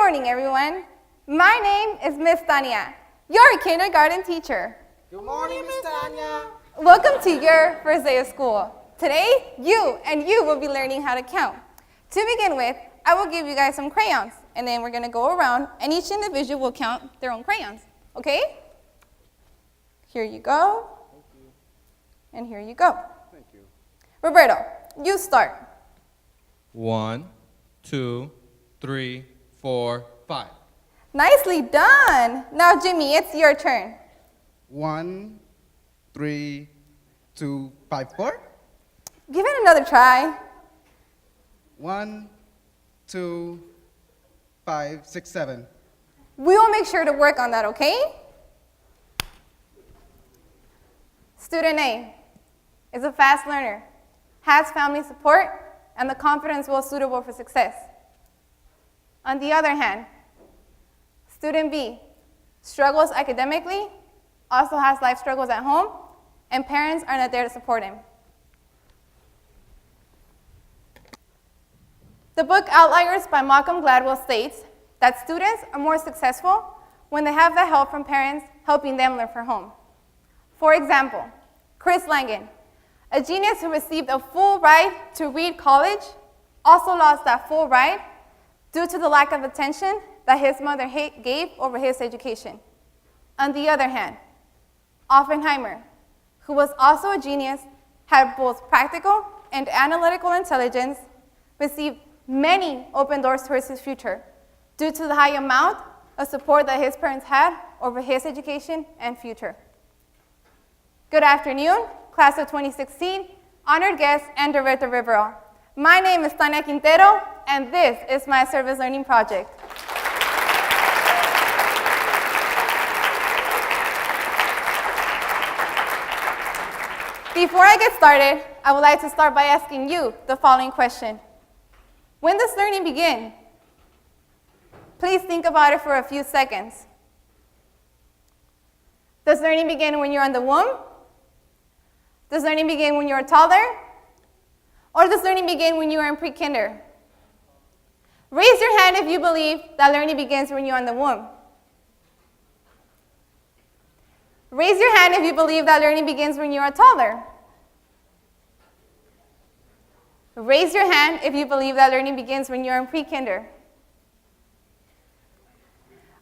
morning, everyone. My name is Miss Tania, your kindergarten teacher. Good morning, Miss Tania. Welcome to your first day of school. Today, you will be learning how to count. To begin with, I will give you guys some crayons, and then we're going to go around, and each individual will count their own crayons, okay? Here you go. Thank you. And here you go. Thank you. Roberto, you start. 1, 2, 3, 4, 5. Nicely done. Now, Jimmy, it's your turn. 1, 3, 2, 5, 4. Give it another try. 1, 2, 5, 6, 7. We will make sure to work on that, okay? Student A is a fast learner, has family support, and the confidence well suitable for success. On the other hand, student B struggles academically, also has life struggles at home, and parents are not there to support him. The book Outliers by Malcolm Gladwell states that students are more successful when they have the help from parents helping them learn from home. For example, Chris Langan, a genius who received a full ride to Reed College, also lost that full ride due to the lack of attention that his mother gave over his education. On the other hand, Oppenheimer, who was also a genius, had both practical and analytical intelligence, received many open doors towards his future due to the high amount of support that his parents had over his education and future. Good afternoon, class of 2016, honored guests, and Director Rivero. My name is Tania Quintero, and this is my service learning project. Before I get started, I would like to start by asking you the following question. When does learning begin? Please think about it for a few seconds. Does learning begin when you're in the womb? Does learning begin when you're a toddler? Or does learning begin when you are in pre-kinder? Raise your hand if you believe that learning begins when you're in the womb. Raise your hand if you believe that learning begins when you're a toddler. Raise your hand if you believe that learning begins when you're in pre-kinder.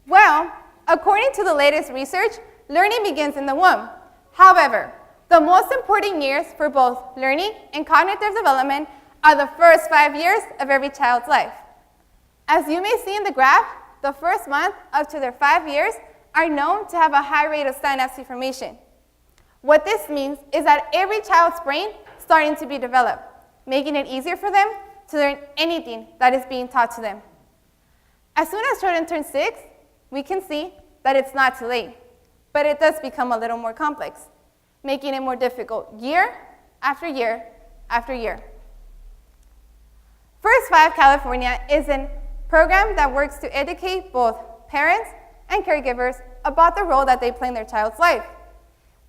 Well, according to the latest research, learning begins in the womb. However, the most important years for both learning and cognitive development are the first 5 years of every child's life. As you may see in the graph, the first month up to their 5 years are known to have a high rate of synapse formation. What this means is that every child's brain is starting to be developed, making it easier for them to learn anything that is being taught to them. As soon as children turn 6, we can see that it's not too late, but it does become a little more complex, making it more difficult year after year after year. First 5 California is a program that works to educate both parents and caregivers about the role that they play in their child's life.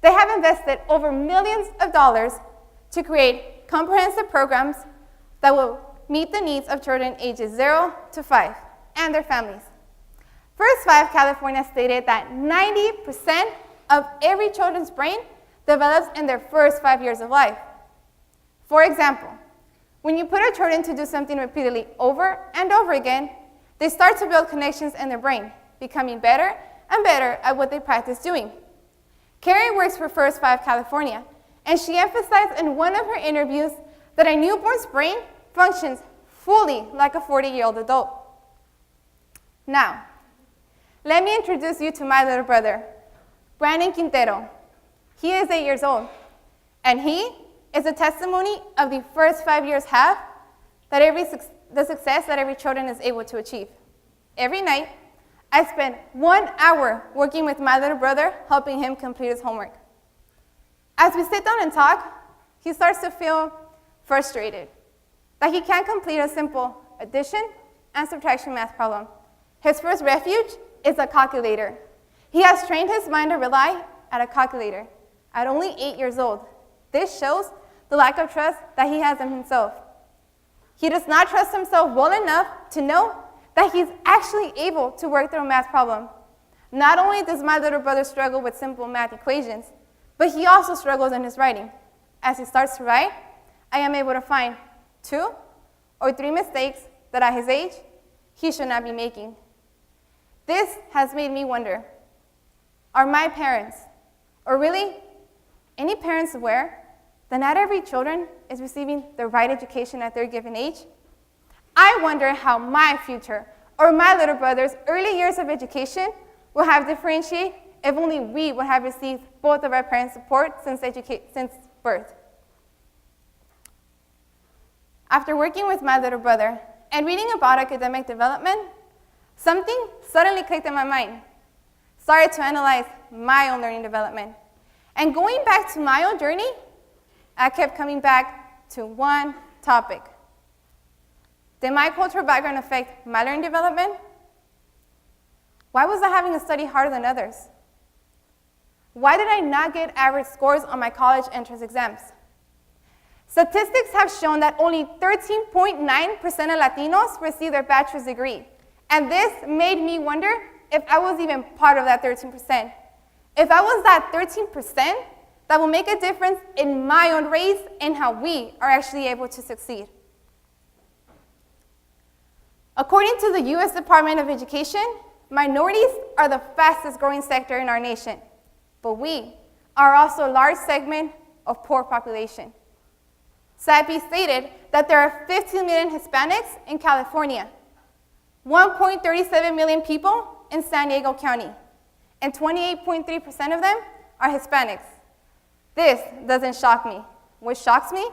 They have invested over millions of dollars to create comprehensive programs that will meet the needs of children ages 0 to 5 and their families. First 5 California stated that 90% of every children's brain develops in their first 5 years of life. For example, when you put a children to do something repeatedly over and over again, they start to build connections in their brain, becoming better and better at what they practice doing. Carrie works for First 5 California, and she emphasized in one of her interviews that a newborn's brain functions fully like a 40-year-old adult. Now, let me introduce you to my little brother, Brandon Quintero. He is 8 years old, and he is a testimony of the first 5 years have that the success that every children is able to achieve. Every night, I spend 1 hour working with my little brother, helping him complete his homework. As we sit down and talk, he starts to feel frustrated that he can't complete a simple addition and subtraction math problem. His first refuge is a calculator. He has trained his mind to rely on a calculator at only 8 years old. This shows the lack of trust that he has in himself. He does not trust himself well enough to know that he's actually able to work through a math problem. Not only does my little brother struggle with simple math equations, but he also struggles in his writing. As he starts to write, I am able to find 2 or 3 mistakes that at his age, he should not be making. This has made me wonder, are my parents, or really any parents, aware that not every children is receiving the right education at their given age? I wonder how my future, or my little brother's early years of education will have differentiated if only we would have received both of our parents' support since birth. After working with my little brother and reading about academic development, something suddenly clicked in my mind. Started to analyze my own learning development. And going back to my own journey, I kept coming back to one topic. Did my cultural background affect my learning development? Why was I having to study harder than others? Why did I not get average scores on my college entrance exams? Statistics have shown that only 13.9% of Latinos receive their bachelor's degree. And this made me wonder if I was even part of that 13%. If I was that 13%, that will make a difference in my own race and how we are actually able to succeed. According to the U.S. Department of Education, minorities are the fastest growing sector in our nation, but we are also a large segment of poor population. SAPI stated that there are 15 million Hispanics in California, 1.37 million people in San Diego County, and 28.3% of them are Hispanics. This doesn't shock me. What shocks me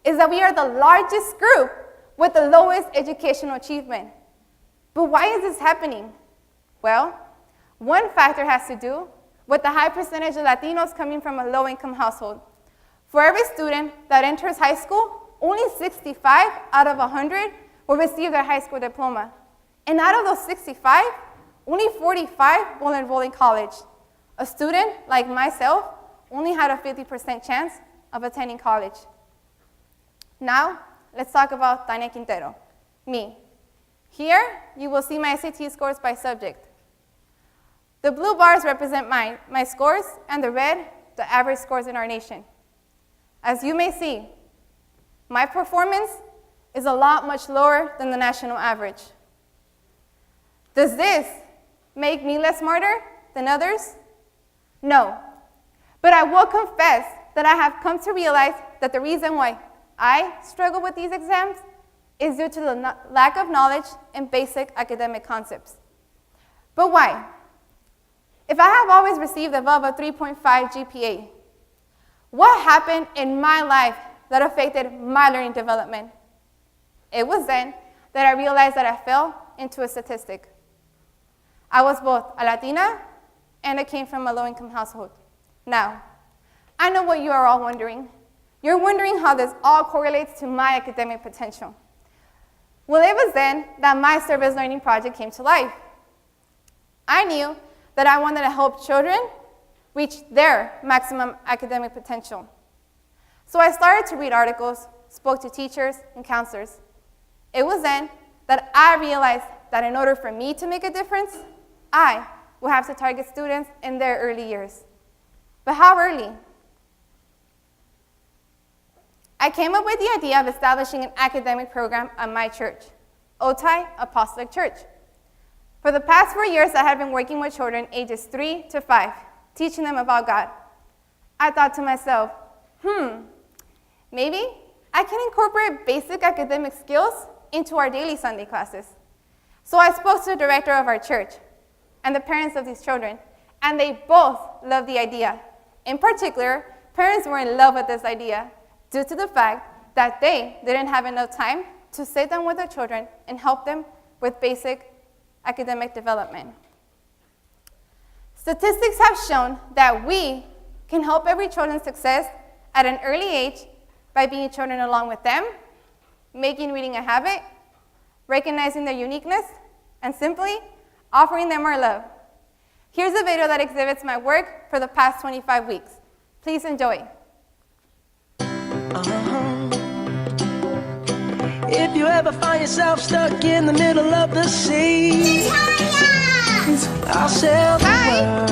is that we are the largest group with the lowest educational achievement. But why is this happening? Well, one factor has to do with the high percentage of Latinos coming from a low-income household. For every student that enters high school, only 65 out of 100 will receive their high school diploma. And out of those 65, only 45 will enroll in college. A student like myself only had a 50% chance of attending college. Now, let's talk about Tania Quintero, me. Here, you will see my SAT scores by subject. The blue bars represent my scores, and the red, the average scores in our nation. As you may see, my performance is a lot much lower than the national average. Does this make me less smarter than others? No. But I will confess that I have come to realize that the reason why I struggle with these exams is due to the lack of knowledge in basic academic concepts. But why? If I have always received above a 3.5 GPA, what happened in my life that affected my learning development? It was then that I realized that I fell into a statistic. I was both a Latina and I came from a low-income household. Now, I know what you are all wondering. You're wondering how this all correlates to my academic potential. Well, it was then that my service learning project came to life. I knew that I wanted to help children reach their maximum academic potential. So I started to read articles, spoke to teachers and counselors. It was then that I realized that in order for me to make a difference, I will have to target students in their early years. But how early? I came up with the idea of establishing an academic program at my church, Otay Apostolic Church. For the past 4 years, I have been working with children ages 3 to 5, teaching them about God. I thought to myself, maybe I can incorporate basic academic skills into our daily Sunday classes. So I spoke to the director of our church and the parents of these children, and they both loved the idea. In particular, parents were in love with this idea due to the fact that they didn't have enough time to sit down with their children and help them with basic academic development. Statistics have shown that we can help every children's success at an early age by being children along with them, making reading a habit, recognizing their uniqueness, and simply offering them our love. Here's a video that exhibits my work for the past 25 weeks. Please enjoy. If you ever find yourself stuck in the middle of the sea, I'll sail the world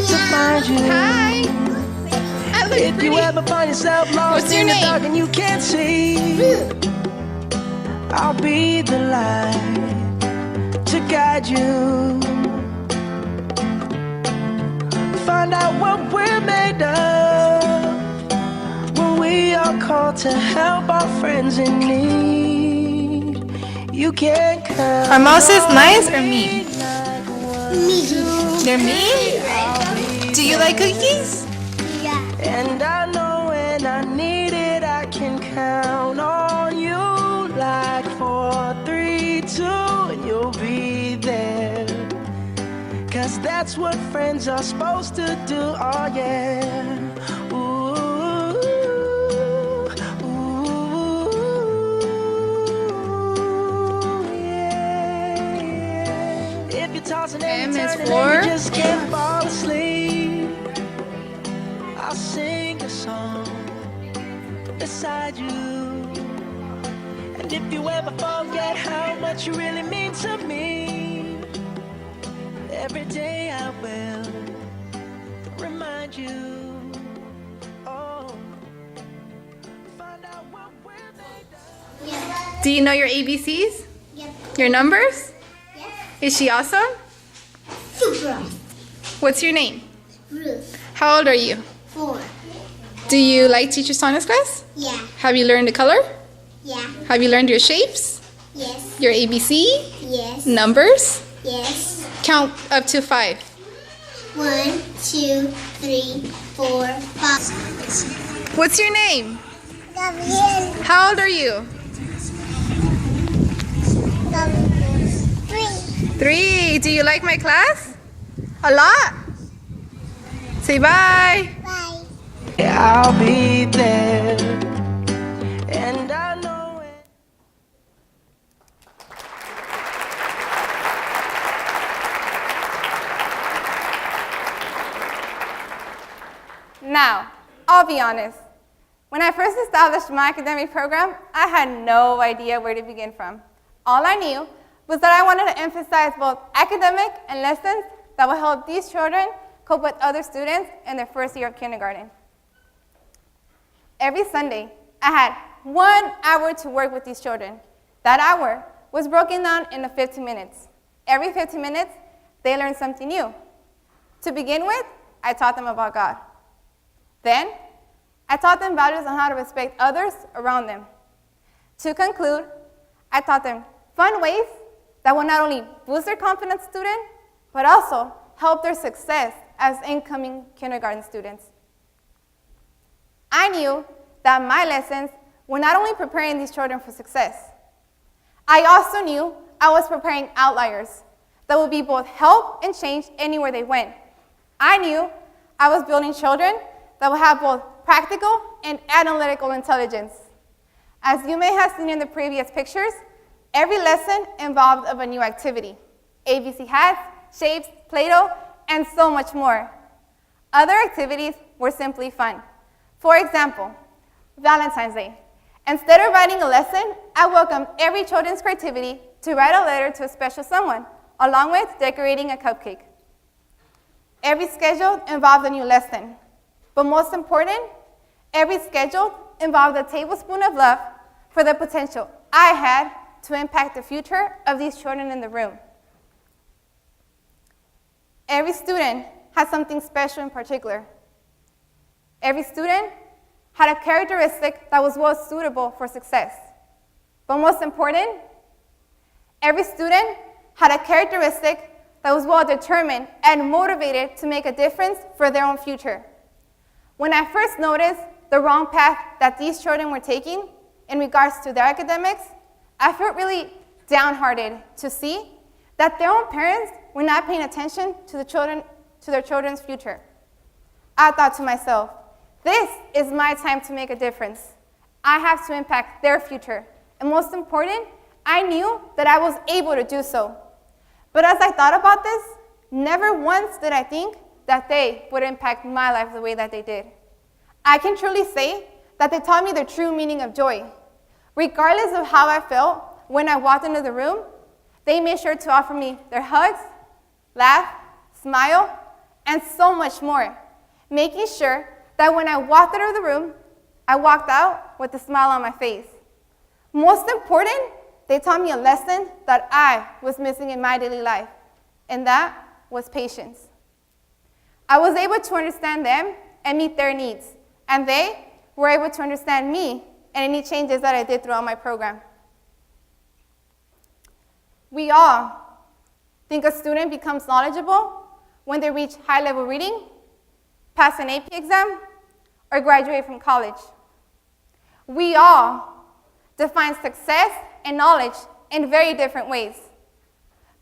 to find you. Hi. I look If you pretty. ever find yourself lost What's your in the name? dark and you can't see, I'll be the light to guide you. Find out what we're made of when we are called to help our friends in need. You can't count. Are mouses nice or mean? Me. They're mean? Do you like cookies? Yeah. And I know when I need it, I can count on you. Like 4, 3, 2, and you'll be there. 'Cause that's what friends are supposed to do, oh yeah. Ooh, ooh, yeah. If you're tossing and M is turning for? and you just can't fall asleep, I'll sing a song beside you. And if you ever forget how much you really mean to me, every day I will remind you. Oh, find out what we're made of. Yeah. Do you know your ABCs? Yep. Your numbers? Yes. Is she awesome? Super. What's your name? Ruth. How old are you? 4. Do you like Teacher Sonia's class? Yeah. Have you learned to color? Yeah. Have you learned your shapes? Yes. Your ABC? Yes. Numbers? Yes. Count up to 5. 1, 2, 3, 4, 5. What's your name? Gabriel. How old are you? 3. 3. Do you like my class? A lot? Say bye. Bye. I'll be there. And I know it. Now, I'll be honest. When I first established my academic program, I had no idea where to begin from. All I knew was that I wanted to emphasize both academic and lessons that will help these children cope with other students in their first year of kindergarten. Every Sunday, I had 1 hour to work with these children. That hour was broken down into 15 minutes. Every 15 minutes, they learned something new. To begin with, I taught them about God. Then, I taught them values on how to respect others around them. To conclude, I taught them fun ways that will not only boost their confidence student, but also help their success as incoming kindergarten students. I knew that my lessons were not only preparing these children for success, I also knew I was preparing outliers that would be both help and change anywhere they went. I knew I was building children that will have both practical and analytical intelligence. As you may have seen in the previous pictures, every lesson involved of a new activity. ABC hats, shapes, Play-Doh, and so much more. Other activities were simply fun. For example, Valentine's Day. Instead of writing a lesson, I welcomed every children's creativity to write a letter to a special someone, along with decorating a cupcake. Every schedule involved a new lesson. But most important, every schedule involved a tablespoon of love for the potential I had to impact the future of these children in the room. Every student had something special in particular. Every student had a characteristic that was well suitable for success. But most important, every student had a characteristic that was well determined and motivated to make a difference for their own future. When I first noticed the wrong path that these children were taking in regards to their academics, I felt really downhearted to see that their own parents were not paying attention to their children's future. I thought to myself, this is my time to make a difference. I have to impact their future. And most important, I knew that I was able to do so. But as I thought about this, never once did I think that they would impact my life the way that they did. I can truly say that they taught me the true meaning of joy. Regardless of how I felt when I walked into the room, they made sure to offer me their hugs, laugh, smile, and so much more, making sure that when I walked out of the room, I walked out with a smile on my face. Most important, they taught me a lesson that I was missing in my daily life, and that was patience. I was able to understand them and meet their needs, and they were able to understand me and any changes that I did throughout my program. We all think a student becomes knowledgeable when they reach high-level reading, pass an AP exam, or graduate from college. We all define success and knowledge in very different ways.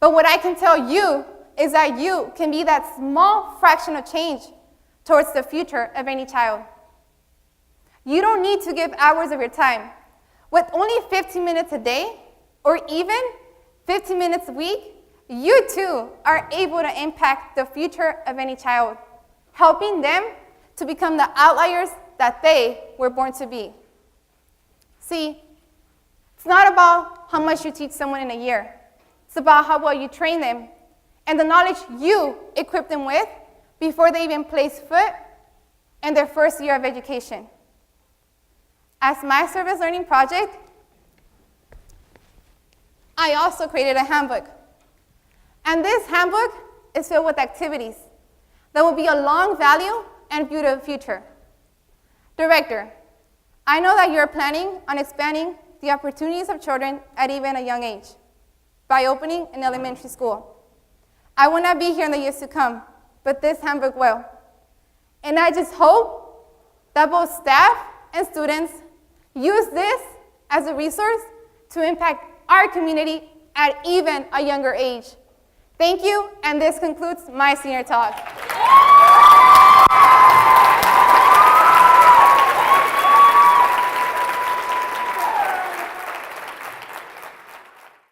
But what I can tell you is that you can be that small fraction of change towards the future of any child. You don't need to give hours of your time. With only 15 minutes a day, or even 15 minutes a week, you too are able to impact the future of any child, helping them to become the outliers that they were born to be. See, it's not about how much you teach someone in a year. It's about how well you train them and the knowledge you equip them with before they even place foot in their first year of education. As my service learning project, I also created a handbook. And this handbook is filled with activities that will be a long value and view to the future. Director, I know that you're planning on expanding the opportunities of children at even a young age by opening an elementary school. I will not be here in the years to come, but this handbook will. And I just hope that both staff and students use this as a resource to impact our community at even a younger age. Thank you, and this concludes my senior talk.